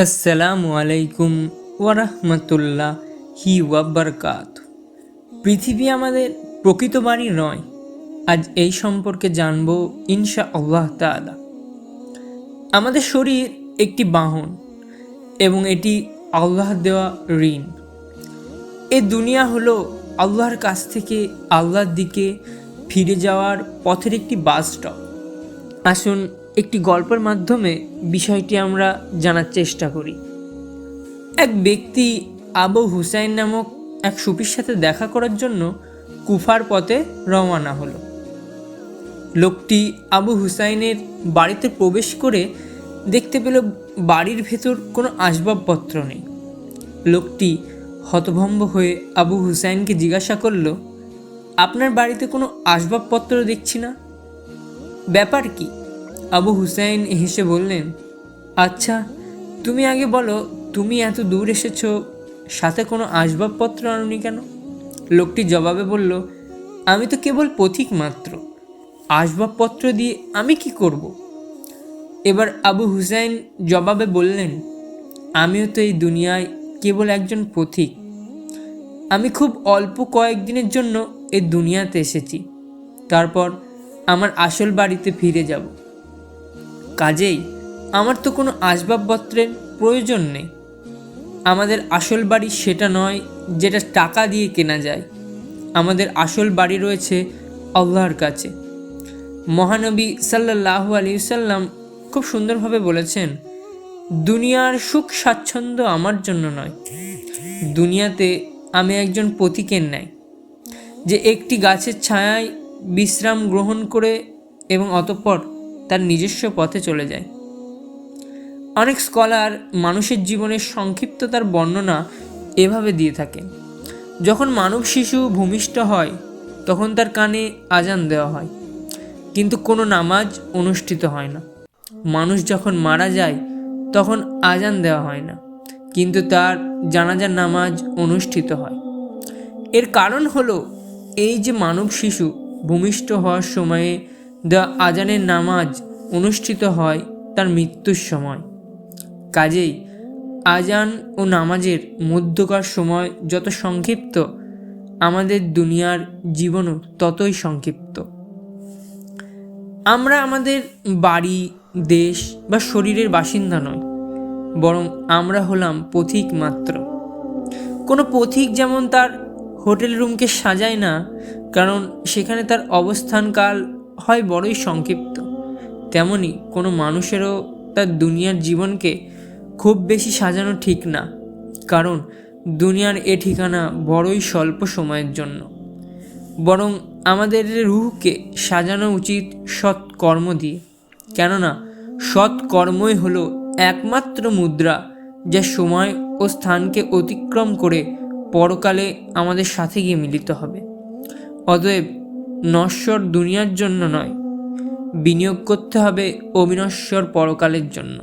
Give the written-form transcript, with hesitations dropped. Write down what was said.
আসসালামু আলাইকুম ওয়ারাহমাতুল্লাহি ওয়াবারকাতুহু। পৃথিবী আমাদের প্রকৃত বাড়ি নয়। আজ এই সম্পর্কে জানব ইনশাআল্লাহ তাআলা। আমাদের শরীর একটি বাহন এবং এটি আল্লাহ দেওয়া ঋণ। এই দুনিয়া হলো আল্লাহর কাছ থেকে আল্লাহর দিকে ফিরে যাওয়ার পথের একটি বাস স্টপ। আসুন একটি গল্পের মাধ্যমে বিষয়টি আমরা জানার চেষ্টা করি। এক ব্যক্তি আবু হুসাইন নামক এক সুফির সাথে দেখা করার জন্য কুফার পথে রওনা হলো। লোকটি আবু হুসাইনের বাড়িতে প্রবেশ করে দেখতে পেল বাড়ির ভেতর কোনো আসবাবপত্র নেই। লোকটি হতভম্ব হয়ে আবু হুসাইনকে জিজ্ঞাসা করল, আপনার বাড়িতে কোনো আসবাবপত্র দেখছি না, ব্যাপার কি? আবু হুসাইন হেসে বললেন, আচ্ছা তুমি আগে বলো, তুমি এত দূর এসেছ, সাথে কোনো আসবাবপত্র আনোনি কেন? লোকটি জবাবে বলল, আমি তো কেবল পথিক মাত্র, আসবাবপত্র দিয়ে আমি কি করব? এবার আবু হুসাইন জবাবে বললেন, আমিও তো এই দুনিয়ায় কেবল একজন পথিক। আমি খুব অল্প কয়েকদিনের জন্য এই দুনিয়াতে এসেছি, তারপর আমার আসল বাড়িতে ফিরে যাব। কাজেই আমার তো কোনো আসবাবপত্রের প্রয়োজন নেই। আমাদের আসল বাড়ি সেটা নয় যেটা টাকা দিয়ে কেনা যায়। আমাদের আসল বাড়ি রয়েছে আল্লাহর কাছে। মহানবী সাল্লাল্লাহু আলাইহি সাল্লাম খুব সুন্দরভাবে বলেছেন, দুনিয়ার সুখ স্বাচ্ছন্দ্য আমার জন্য নয়। দুনিয়াতে আমি একজন পথিকের ন্যায়, যে একটি গাছের ছায়ায় বিশ্রাম গ্রহণ করে এবং অতঃপর তার নিজস্ব পথে চলে যায়। অনেক স্কলার মানুষের জীবনের সংক্ষিপ্ততার বর্ণনা এভাবে দিয়ে থাকেন, যখন মানব শিশু ভূমিষ্ঠ হয় তখন তার কানে আজান দেওয়া হয়, কিন্তু কোনো নামাজ অনুষ্ঠিত হয় না। মানুষ যখন মারা যায় তখন আজান দেওয়া হয় না, কিন্তু তার জানাজার নামাজ অনুষ্ঠিত হয়। এর কারণ হলো এই যে মানব শিশু ভূমিষ্ঠ হওয়ার সময়ে দেওয়া আজানের নামাজ অনুষ্ঠিত হয় তার মৃত্যুর সময়। কাজেই আজান ও নামাজের মধ্যকার সময় যত সংক্ষিপ্ত, আমাদের দুনিয়ার জীবনও ততই সংক্ষিপ্ত। আমরা আমাদের বাড়ি, দেশ বা শরীরের বাসিন্দা নয়, বরং আমরা হলাম পথিক মাত্র। কোনো পথিক যেমন তার হোটেল রুমকে সাজায় না, কারণ সেখানে তার অবস্থানকাল হয় বড়ই সংক্ষিপ্ত, তেমনি কোনো মানুষেরও তার দুনিয়ার জীবনকে খুব বেশি সাজানো ঠিক না, কারণ দুনিয়ার এ ঠিকানা বড়ই স্বল্প সময়ের জন্য। বরং আমাদের রূহকে সাজানো উচিত সৎ কর্ম দিয়ে, কেননা সৎ কর্মই হলো একমাত্র মুদ্রা যা সময় ও স্থানকে অতিক্রম করে পরকালে আমাদের সাথে গিয়ে মিলিত হবে। অতএব নশ্বর দুনিয়ার জন্য নয়, বিনিয়োগ করতে হবে অবিনশ্বর পরকালের জন্য।